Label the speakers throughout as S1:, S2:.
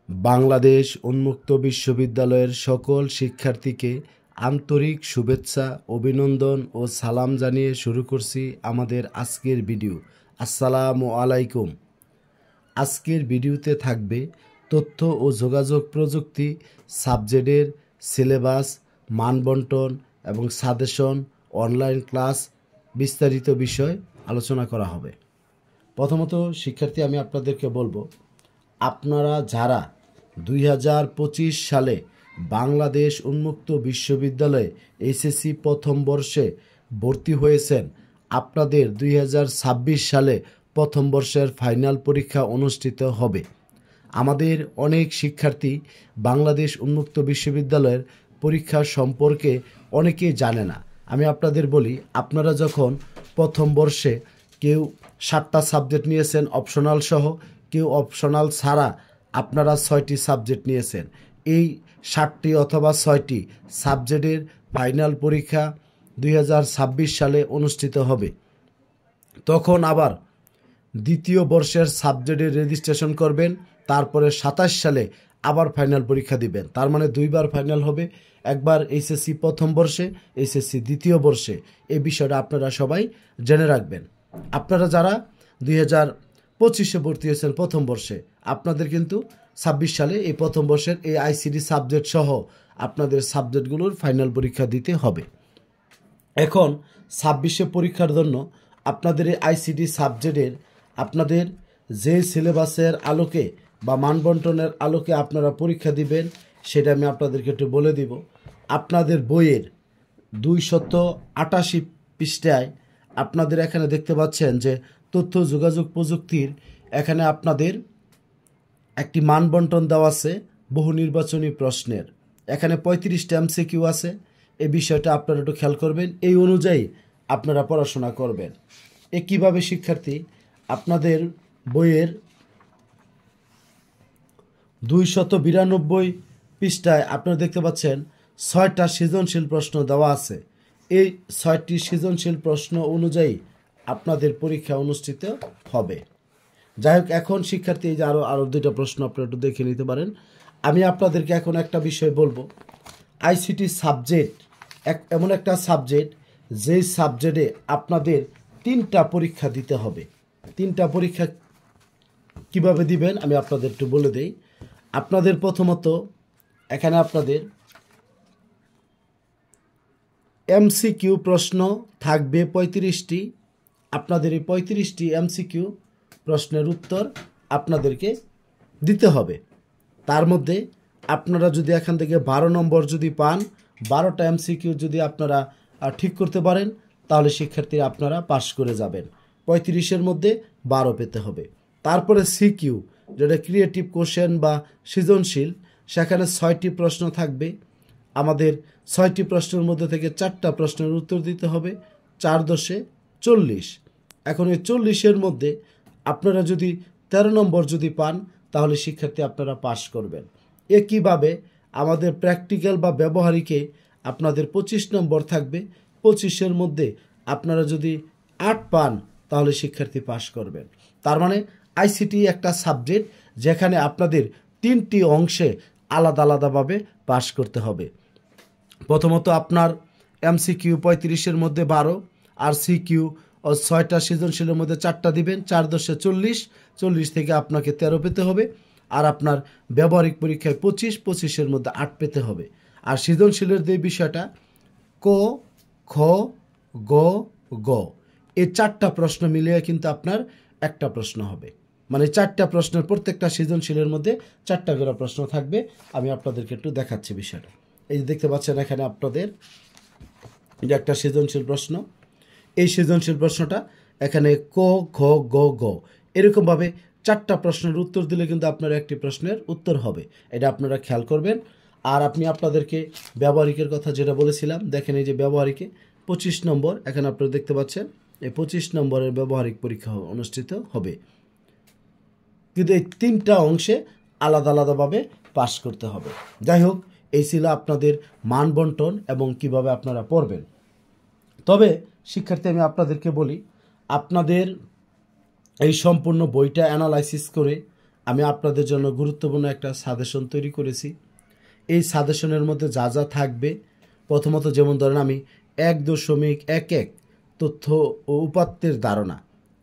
S1: বাংলাদেশ উন্মুক্ত বিশ্ববিদ্যালয়ের সকল শিক্ষার্থীকে আন্তরিক শুভেচ্ছা, অভিনন্দন ও সালাম জানিয়ে শুরু করছি আমাদের আজকের ভিডিও। আসসালামু আলাইকুম। আজকের ভিডিওতে থাকবে তথ্য ও যোগাযোগ প্রযুক্তি সাবজেক্টের সিলেবাস, মানবন্টন এবং সাজেশন, অনলাইন ক্লাস বিস্তারিত বিষয় আলোচনা করা হবে। প্রথমত শিক্ষার্থী, আমি আপনাদেরকে বলবো, আপনারা যারা 2025 সালে বাংলাদেশ উন্মুক্ত বিশ্ববিদ্যালয়ে এসএসসি প্রথম বর্ষে ভর্তি হয়েছেন, আপনাদের 2026 সালে প্রথম বর্ষের ফাইনাল পরীক্ষা অনুষ্ঠিত হবে। আমাদের অনেক শিক্ষার্থী বাংলাদেশ উন্মুক্ত বিশ্ববিদ্যালয়ের পরীক্ষা সম্পর্কে অনেকেই জানে না। আমি আপনাদের বলি, আপনারা যখন প্রথম বর্ষে কেউ 7টা সাবজেক্ট নিয়েছেন অপশনাল সহ, কেউ অপশনাল ছাড়া আপনারা 6টি সাবজেক্ট নিয়েছেন, এই 7টি অথবা 6টি সাবজেক্টের ফাইনাল পরীক্ষা 2026 সালে অনুষ্ঠিত হবে। তখন আবার দ্বিতীয় বর্ষের সাবজেক্টের রেজিস্ট্রেশন করবেন, তারপরে 27 সালে আবার ফাইনাল পরীক্ষা দিবেন। তার মানে দুইবার ফাইনাল হবে, একবার এইচএসসি প্রথম বর্ষে, এইচএসসি দ্বিতীয় বর্ষে। এই বিষয়টা আপনারা সবাই জেনে রাখবেন। আপনারা যারা 2025-এ ভর্তি হয়েছেন প্রথম বর্ষে, আপনাদের কিন্তু 26 সালে এই প্রথম বর্ষের এই আইসিটি সাবজেক্ট সহ আপনাদের সাবজেক্টগুলোর ফাইনাল পরীক্ষা দিতে হবে। এখন 26-এ পরীক্ষার জন্য আপনাদের এই আইসিটি সাবজেক্টের আপনাদের যে সিলেবাসের আলোকে বা মানবন্টনের আলোকে আপনারা পরীক্ষা দিবেন, সেটা আমি আপনাদেরকে একটু বলে দিব। আপনাদের বইয়ের 288 পৃষ্ঠায় আপনাদের এখানে দেখতে পাচ্ছেন যে তথ্য যোগাযোগ প্রযুক্তির এখানে আপনাদের একটি মানবন্টন দেওয়া আছে বহু নির্বাচনী প্রশ্নের। এখানে 35টা এমসিকিউ আছে। এই বিষয়টা আপনারা একটু খেয়াল করবেন, এই অনুযায়ী আপনারা পড়াশোনা করবেন। কীভাবে শিক্ষার্থী, আপনাদের বইয়ের 292 পৃষ্ঠায় আপনারা দেখতে পাচ্ছেন 6টা সৃজনশীল প্রশ্ন দেওয়া আছে। এই 6টি সৃজনশীল প্রশ্ন অনুযায়ী আপনাদের পরীক্ষা অনুষ্ঠিত হবে। যাই হোক, এখন শিক্ষার্থী এই যে আরও 2টা প্রশ্ন আপনারা একটু দেখে নিতে পারেন। আমি আপনাদেরকে এখন একটা বিষয় বলবো। আইসিটি সাবজেক্ট এমন একটা সাবজেক্ট, যেই সাবজেক্টে আপনাদের 3টা পরীক্ষা দিতে হবে। 3টা পরীক্ষা কিভাবে দিবেন আমি আপনাদের একটু বলে দেই। আপনাদের প্রথমত এখানে আপনাদের এমসিকিউ প্রশ্ন থাকবে 35টি। আপনাদের এই 35টি এমসিকিউ প্রশ্নের উত্তর আপনাদেরকে দিতে হবে। তার মধ্যে আপনারা যদি এখান থেকে 12 নম্বর যদি পান, 12টা এমসিকিউ যদি আপনারা ঠিক করতে পারেন, তাহলে শিক্ষার্থী আপনারা পাশ করে যাবেন। 35-এর মধ্যে 12 পেতে হবে। তারপরে সিকিউ, যেটা ক্রিয়েটিভ কোশ্চেন বা সৃজনশীল, সেখানে 6টি প্রশ্ন থাকবে। আমাদের 6টি প্রশ্নের মধ্যে থেকে 4টা প্রশ্নের উত্তর দিতে হবে। 4 দশে 40। এখন এই 40-এর মধ্যে আপনারা যদি 13 নম্বর যদি পান, তাহলে শিক্ষার্থী আপনারা পাশ করবেন। একইভাবে আমাদের প্র্যাকটিক্যাল বা ব্যবহারিকে আপনাদের 25 নম্বর থাকবে। 25-এর মধ্যে আপনারা যদি 8 পান, তাহলে শিক্ষার্থী পাশ করবেন। তার মানে আইসিটি একটা সাবজেক্ট যেখানে আপনাদের 3টি অংশে আলাদা আলাদাভাবে পাশ করতে হবে। প্রথমত আপনার এমসিকিউ 35-এর মধ্যে 12, আর সিকিউ 6টা সৃজনশীলের মধ্যে 4টা দিবেন। 4 দশে 40, 40 থেকে আপনাকে 13 পেতে হবে। আর আপনার ব্যবহারিক পরীক্ষায় 25, 25-এর মধ্যে 8 পেতে হবে। আর সৃজনশীলের যে বিষয়টা ক, খ, গ, গ, এই 4টা প্রশ্ন মিলিয়ে কিন্তু আপনার একটা প্রশ্ন হবে। মানে 4টা প্রশ্নের প্রত্যেকটা সৃজনশীলের মধ্যে 4টা করে প্রশ্ন থাকবে। আমি আপনাদেরকে একটু দেখাচ্ছি বিষয়টা। এই যে দেখতে পাচ্ছেন এখানে আপনাদের এটা একটা সৃজনশীল প্রশ্ন। এই সৃজনশীল প্রশ্নটা এখানে ক, খ, গ, গ এরকমভাবে 4টা প্রশ্নের উত্তর দিলে কিন্তু আপনার একটি প্রশ্নের উত্তর হবে। এটা আপনারা খেয়াল করবেন। আর আপনি আপনাদেরকে ব্যবহারিকের কথা যেটা বলেছিলাম, দেখেন এই যে ব্যবহারিকে 25 নম্বর এখানে আপনারা দেখতে পাচ্ছেন, এই 25 নম্বরের ব্যবহারিক পরীক্ষা অনুষ্ঠিত হবে। কিন্তু এই 3টা অংশে আলাদা আলাদাভাবে পাশ করতে হবে। যাই হোক, এই ছিল আপনাদের মানবন্টন এবং কিভাবে আপনারা পড়বেন। তবে শিক্ষার্থী, আমি আপনাদেরকে বলি, আপনাদের এই সম্পূর্ণ বইটা অ্যানালাইসিস করে আমি আপনাদের জন্য গুরুত্বপূর্ণ একটা সাজেশন তৈরি করেছি। এই সাজেশনের মধ্যে যা যা থাকবে, প্রথমত যেমন ধরেন আমি 1.11 তথ্য ও উপাত্তের ধারণা,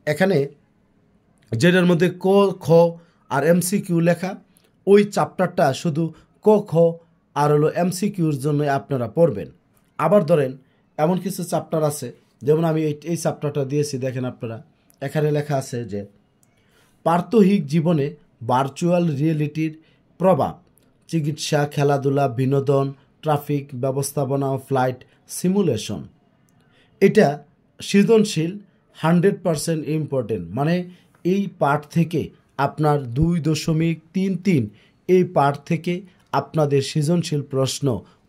S1: এখানে যেটার মধ্যে ক খ আর এমসিকিউ লেখা, ওই চ্যাপ্টারটা শুধু ক খ আর হলো এমসিকিউর জন্য আপনারা পড়বেন। আবার ধরেন এমন কিছু চ্যাপ্টার আছে, যেমন আমি এই চ্যাপ্টারটা দিয়েছি, দেখেন আপনারা, এখানে লেখা আছে যে প্রাত্যহিক জীবনে ভার্চুয়াল রিয়েলিটির প্রভাব, চিকিৎসা, খেলাধুলা, বিনোদন, ট্রাফিক ব্যবস্থাপনা ও ফ্লাইট সিমুলেশন। এটা সৃজনশীল 100% ইম্পর্টেন্ট, মানে এই পাঠ থেকে আপনার 2.33 এই পাঠ থেকে আপনাদের সৃজনশীল প্রশ্ন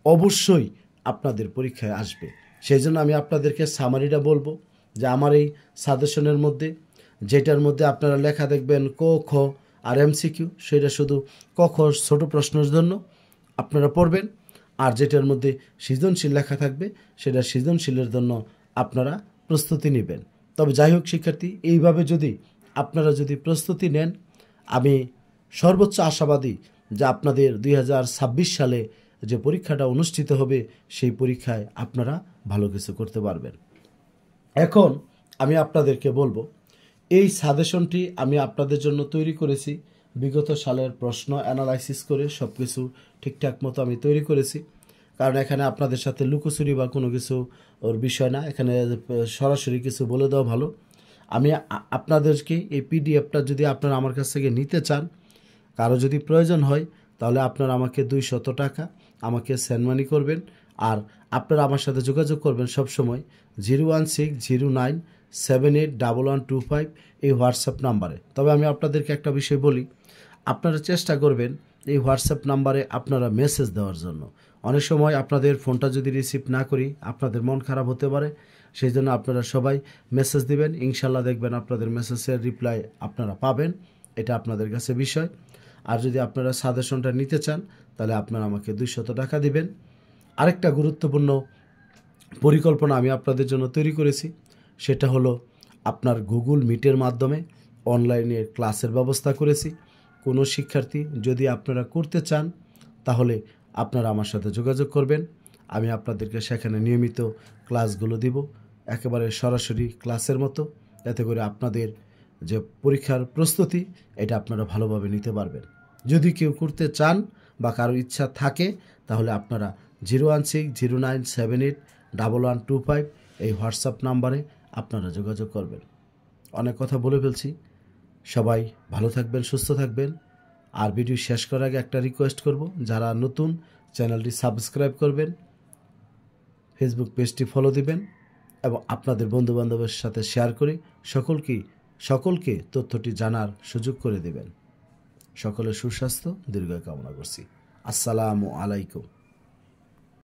S1: অবশ্যই আপনাদের পরীক্ষায় আসবে। সেই জন্য আমি আপনাদেরকে সামারিটা বলবো যে আমার এই সাজেশনের মধ্যে যেটার মধ্যে আপনারা লেখা দেখবেন ক খ আর এমসিকিউ, সেটা শুধু ক খ ছোট প্রশ্নের জন্য আপনারা পড়বেন, আর যেটার মধ্যে সৃজনশীল লেখা থাকবে সেটা সৃজনশীলের জন্য আপনারা প্রস্তুতি নেবেন। তবে যাই হোক শিক্ষার্থী, এইভাবে যদি আপনারা যদি প্রস্তুতি নেন, আমি সর্বোচ্চ আশাবাদী যে আপনাদের 2026 সালে যে পরীক্ষাটা অনুষ্ঠিত হবে সেই পরীক্ষায় আপনারা ভালো কিছু করতে পারবেন। এখন আমি আপনাদেরকে বলবো, এই সাজেশনটি আমি আপনাদের জন্য তৈরি করেছি বিগত সালের প্রশ্ন অ্যানালাইসিস করে, সব কিছু ঠিকঠাক মতো আমি তৈরি করেছি। কারণ এখানে আপনাদের সাথে লুকোচুরি বা কোনো কিছু ওর বিষয় না, এখানে সরাসরি কিছু বলে দেওয়া ভালো। আমি আপনাদেরকে এই পিডিএফটা যদি আপনারা আমার কাছ থেকে নিতে চান, কারো যদি প্রয়োজন হয়, তাহলে আপনারা আমাকে 200 টাকা আমাকে সেন্ড মানি করবেন। আর আপনারা আমার সাথে যোগাযোগ করবেন সবসময় 01609781125 এই হোয়াটসঅ্যাপ নাম্বারে। তবে আমি আপনাদেরকে একটা বিষয় বলি, আপনারা চেষ্টা করবেন এই হোয়াটসঅ্যাপ নাম্বারে আপনারা মেসেজ দেওয়ার জন্য। অনেক সময় আপনাদের ফোনটা যদি রিসিভ না করি, আপনাদের মন খারাপ হতে পারে, সেই জন্য আপনারা সবাই মেসেজ দিবেন। ইনশাল্লাহ দেখবেন আপনাদের মেসেজের রিপ্লাই আপনারা পাবেন, এটা আপনাদের কাছে বিষয়। আর যদি আপনারা সাজেশনটা নিতে চান, তাহলে আপনারা আমাকে 200 টাকা দিবেন। আরেকটা গুরুত্বপূর্ণ পরিকল্পনা আমি আপনাদের জন্য তৈরি করেছি, সেটা হলো আপনার গুগল মিটের মাধ্যমে অনলাইনে ক্লাসের ব্যবস্থা করেছি। কোনো শিক্ষার্থী যদি আপনারা করতে চান, তাহলে আপনারা আমার সাথে যোগাযোগ করবেন, আমি আপনাদেরকে সেখানে নিয়মিত ক্লাসগুলো দিব, একেবারে সরাসরি ক্লাসের মতো, যাতে করে আপনাদের যে পরীক্ষার প্রস্তুতি এটা আপনারা ভালোভাবে নিতে পারবেন। যদি কেউ করতে চান বা কারো ইচ্ছা থাকে, তাহলে আপনারা 01609781125 এই হোয়াটসঅ্যাপ নাম্বারে আপনারা যোগাযোগ করবেন। অনেক কথা বলে ফেলছি, সবাই ভালো থাকবেন, সুস্থ থাকবেন। আর ভিডিও শেষ করার আগে একটা রিকোয়েস্ট করব, যারা নতুন চ্যানেলটি সাবস্ক্রাইব করবেন, ফেসবুক পেজটি ফলো দিবেন এবং আপনাদের বন্ধুবান্ধবের সাথে শেয়ার করে সকলকে তথ্যটি জানার সুযোগ করে দেবেন। সকলের সুস্বাস্থ্য দীর্ঘায়ু কামনা করছি। আসসালামু আলাইকুম।